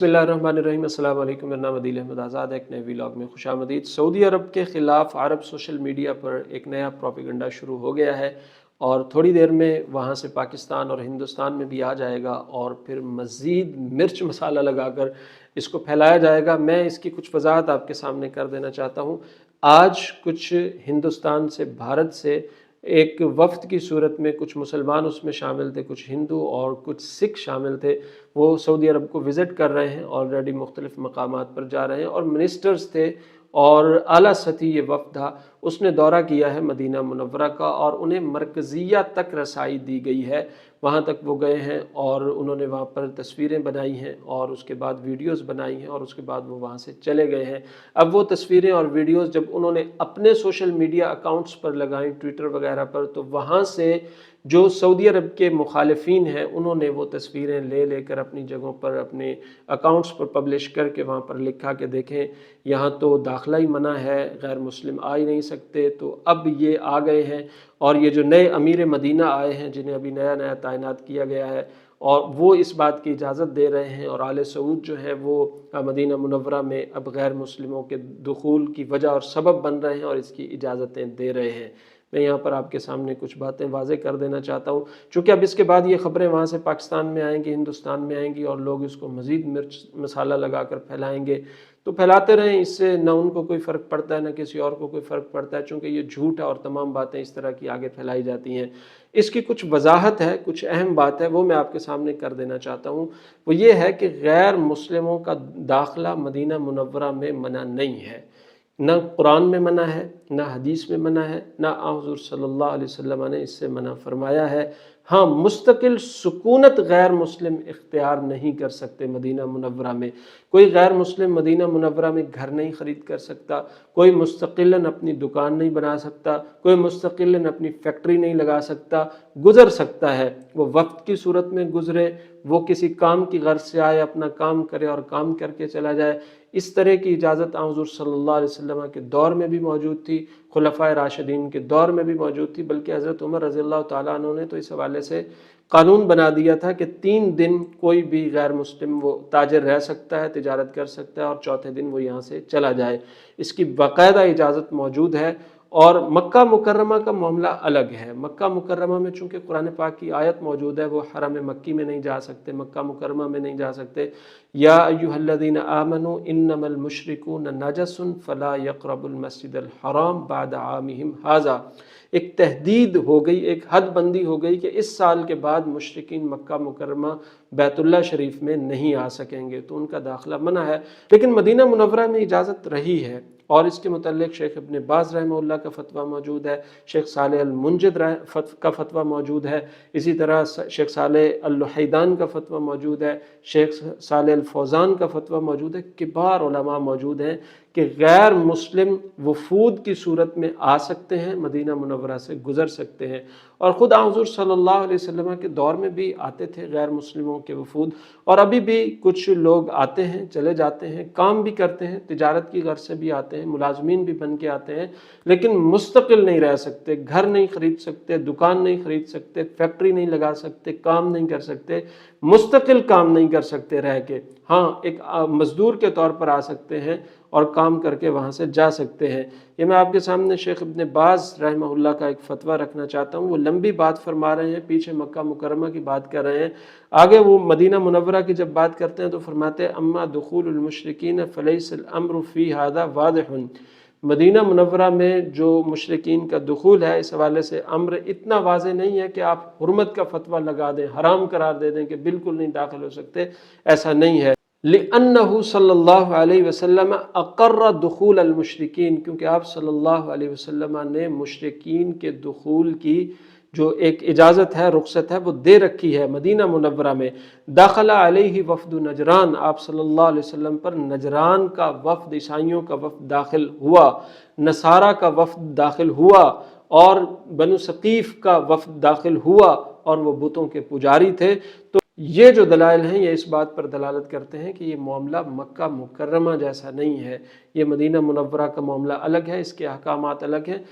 बिस्मिल्लाहिर्रहमानिर्रहीम। अस्सलाम वालेकुम। मेरा नाम अदील अहमद आज़ाद है। एक नए व्लॉग में खुशामदीद। सऊदी अरब के ख़िलाफ़ अरब सोशल मीडिया पर एक नया प्रोपेगेंडा शुरू हो गया है और थोड़ी देर में वहाँ से पाकिस्तान और हिंदुस्तान में भी आ जाएगा और फिर मज़ीद मिर्च मसाला लगाकर इसको फैलाया जाएगा। मैं इसकी कुछ वजाहत आपके सामने कर देना चाहता हूँ। आज कुछ हिंदुस्तान से, भारत से एक वफ़द की सूरत में कुछ मुसलमान उसमें शामिल थे, कुछ हिंदू और कुछ सिख शामिल थे। वो सऊदी अरब को विज़िट कर रहे हैं, ऑलरेडी मुख्तलिफ़ मकामात पर जा रहे हैं और मिनिस्टर्स थे और आला सतही ये वफ़द था। उसने दौरा किया है मदीना मुनव्वरा का और उन्हें मरकज़िया तक रसाई दी गई है। वहाँ तक वो गए हैं और उन्होंने वहाँ पर तस्वीरें बनाई हैं और उसके बाद वीडियोज़ बनाई हैं और उसके बाद वो वहाँ से चले गए हैं। अब वो तस्वीरें और वीडियोज़ जब उन्होंने अपने सोशल मीडिया अकाउंट्स पर लगाई, ट्विटर वगैरह पर, तो वहाँ से जो सऊदी अरब के मुखालिफिन हैं उन्होंने वो तस्वीरें ले लेकर अपनी जगहों पर, अपने अकाउंट्स पर पब्लिश करके वहाँ पर लिखा कि देखें यहाँ तो दाखिला ही मना है, गैर मुस्लिम आ ही नहीं सकते। तो अब ये आ गए हैं और ये जो नए अमीर मदीना आए हैं जिन्हें अभी नया नया तैनात किया गया है और वो इस बात की इजाज़त दे रहे हैं और आले सऊद जो है वो मदीना मुनव्वरा में अब गैर मुस्लिमों के दुखूल की वजह और सबब बन रहे हैं और इसकी इजाज़तें दे रहे हैं। मैं यहाँ पर आपके सामने कुछ बातें वाज़े कर देना चाहता हूँ, चूँकि अब इसके बाद ये ख़बरें वहाँ से पाकिस्तान में आएंगी, हिंदुस्तान में आएंगी और लोग इसको मज़ीद मिर्च मसाला लगा कर फैलाएँगे। तो फैलाते रहें, इससे न उनको कोई फ़र्क पड़ता है न किसी और को कोई फ़र्क पड़ता है, चूँकि ये झूठ है और तमाम बातें इस तरह की आगे फैलाई जाती हैं। इसकी कुछ वजाहत है, कुछ अहम बात है, वो मैं आपके सामने कर देना चाहता हूँ। वो ये है कि गैर मुस्लिमों का दाखिला मदीना मुनव्वरा में मना नहीं है। न कुरान में मना है, न हदीस में मना है, न हुज़ूर सल्लल्लाहु अलैहि वसल्लम ने इससे मना फरमाया है। हाँ, मुस्तकिल सुकूनत गैर मुस्लिम इख्तियार नहीं कर सकते मदीना मुनव्वरा में। कोई गैर मुस्लिम मदीना मुनव्वरा में घर नहीं ख़रीद कर सकता, कोई मुस्तकिलन अपनी दुकान नहीं बना सकता, कोई मुस्तकिलन अपनी फैक्ट्री नहीं लगा सकता। गुज़र सकता है, वो वक्त की सूरत में गुज़रे, वो किसी काम की गर्ज से आए, अपना काम करे और काम करके चला जाए। इस तरह की इजाज़त हुज़ूर सल्लल्लाहु अलैहि वसल्लम के दौर में भी मौजूद थी, खुलफ़ाए राशिदीन के दौर में भी मौजूद थी, बल्कि हज़रत उमर रज़ियल्लाहु ताला अन्हु ने तो इस हवाले से कानून बना दिया था कि 3 दिन कोई भी गैर मुस्लिम वो ताजिर रह सकता है, तिजारत कर सकता है और चौथे दिन वो यहाँ से चला जाए। इसकी बाकायदा इजाज़त मौजूद है। और मक्का मुकर्रमा का मामला अलग है। मक्का मुकर्रमा में चूँकि कुरान पाक की आयत मौजूद है, वो हरम मक्की में नहीं जा सकते, मक्का मुकर्रमा में नहीं जा सकते। या अय्युहल्लज़ीना आमनू इन्नमल मुशरिकून नजसुन फला यक़रबुल मस्जिदल हराम बाद आमिहिम हाज़ा। एक तहदीद हो गई, एक हद बंदी हो गई कि इस साल के बाद मुशरिकीन मक्का मुकर्रमा बैतुल्लाह शरीफ में नहीं आ सकेंगे, तो उनका दाखिला मना है। लेकिन मदीना मुनव्वरा में इजाज़त रही है और इसके मुतल्लिक़ शेख इब्न बाज़ रहमहुल्लाह का फ़तवा मौजूद है, शेख सालेह अल मुंजिद का फ़तवा मौजूद है, इसी तरह शेख सालेह अल लुहैदान का फ़तवा मौजूद है, शेख सालेह अल फौज़ान का फ़तवा मौजूद है। किबार उलमा मौजूद हैं कि गैर मुस्लिम वफूद की सूरत में आ सकते हैं, मदीना मुनव्वरा से गुज़र सकते हैं। और ख़ुद हुज़ूर सल्लल्लाहु अलैहि वसल्लम के दौर में भी आते थे गैर मुस्लिमों के वफूद, और अभी भी कुछ लोग आते हैं, चले जाते हैं, काम भी करते हैं, तिजारत की गर्ज से भी आते हैं, मुलाजमीन भी बन के आते हैं, लेकिन मुस्तकिल नहीं रह सकते, घर नहीं ख़रीद सकते, दुकान नहीं ख़रीद सकते, फैक्ट्री नहीं लगा सकते, काम नहीं कर सकते, मुस्तकिल काम नहीं कर सकते रह के। हाँ, एक मज़दूर के तौर पर आ सकते हैं और काम करके वहाँ से जा सकते हैं। ये मैं आपके सामने शेख इब्न बाज़ रहमहुल्लाह का एक फ़तवा रखना चाहता हूँ। वो लंबी बात फरमा रहे हैं, पीछे मक्का मुकर्रमा की बात कर रहे हैं, आगे वो मदीना मुनव्वरा की जब बात करते हैं तो फरमाते हैं अम्मा दुखूलुल मुशरिकीन फलैसल अम्रु फ़ी हादा वाज़िहुन। मदीना मुनव्वरा में जो मुशरिकीन का दुखूल है, इस हवाले से अम्र इतना वाज़े नहीं है कि आप हुर्मत का फ़तवा लगा दें, हराम करार दे दें कि बिल्कुल नहीं दाखिल हो सकते, ऐसा नहीं है। लिअन्नहु सल्लल्लाहु अलैहि वसल्लम अक़र्र दुखूल अल मुशरिकीन, क्योंकि आप सल्लल्लाहु अलैहि वसल्लम ने मुशरिकीन के दुखूल की जो एक इजाज़त है, रुख़सत है, वो दे रखी है मदीना मुनव्वरा में। दाखला अलैहि वफ़द नजरान, आप सल्लल्लाहु अलैहि वसल्लम पर नजरान का वफ़द, ईसाइयों का वफ़द दाखिल हुआ, नसारा का वफ़द दाखिल हुआ और बनु सक़ीफ़ का वफ़द दाखिल हुआ और वो बुतों के पुजारी थे। तो ये जो दलाइल हैं ये इस बात पर दलालत करते हैं कि ये मामला मक्का मुकर्रमा जैसा नहीं है, ये मदीना मुनव्वरा का मामला अलग है, इसके अहकामात अलग हैं।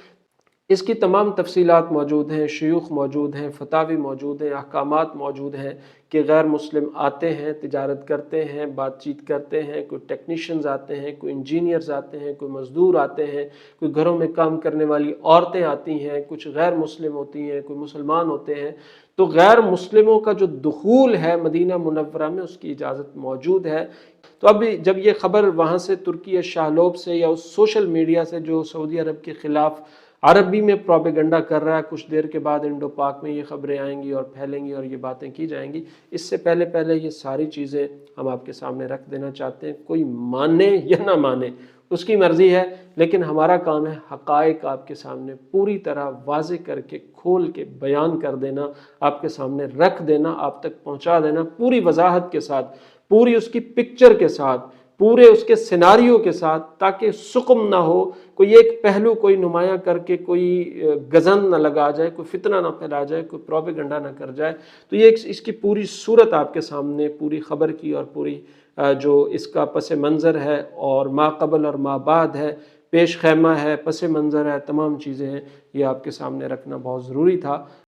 इसकी तमाम तफसीलात मौजूद हैं, शयूख मौजूद हैं, फतावी मौजूद हैं, अहकामात मौजूद हैं कि गैर मुस्लिम आते हैं, तिजारत करते हैं, बातचीत करते हैं, कोई टेक्नीशियंस आते हैं, कोई इंजीनियर्स आते हैं, कोई मज़दूर आते हैं, कोई घरों में काम करने वाली औरतें आती हैं, कुछ गैर मुस्लिम होती हैं, कोई मुसलमान होते हैं। तो गैर मुस्लिमों का जो दुखूल है मदीना मुनव्वरा में, उसकी इजाज़त मौजूद है। तो अभी जब ये ख़बर वहाँ से तुर्की या शाहलोब से या उस सोशल मीडिया से जो सऊदी अरब के ख़िलाफ़ अरबी में प्रोपेगेंडा कर रहा है, कुछ देर के बाद इंडो पाक में ये ख़बरें आएंगी और फैलेंगी और ये बातें की जाएंगी। इससे पहले पहले ये सारी चीज़ें हम आपके सामने रख देना चाहते हैं। कोई माने या ना माने उसकी मर्ज़ी है, लेकिन हमारा काम है हक़ाइक़ आपके सामने पूरी तरह वाज़े करके खोल के बयान कर देना, आपके सामने रख देना, आप तक पहुँचा देना पूरी वजाहत के साथ, पूरी उसकी पिक्चर के साथ, पूरे उसके सिनारियों के साथ, ताकि सुक़म ना हो, कोई एक पहलू कोई नुमायाँ करके कोई गज़न ना लगा जाए, कोई फितना ना फैला जाए, कोई प्रोपेगेंडा ना कर जाए। तो ये इसकी पूरी सूरत आपके सामने, पूरी ख़बर की और पूरी जो इसका पस मंज़र है और मा क़बल और मा बाद है, पेश ख़ैमा है, पस मंज़र है, तमाम चीज़ें हैं, ये आपके सामने रखना बहुत ज़रूरी था।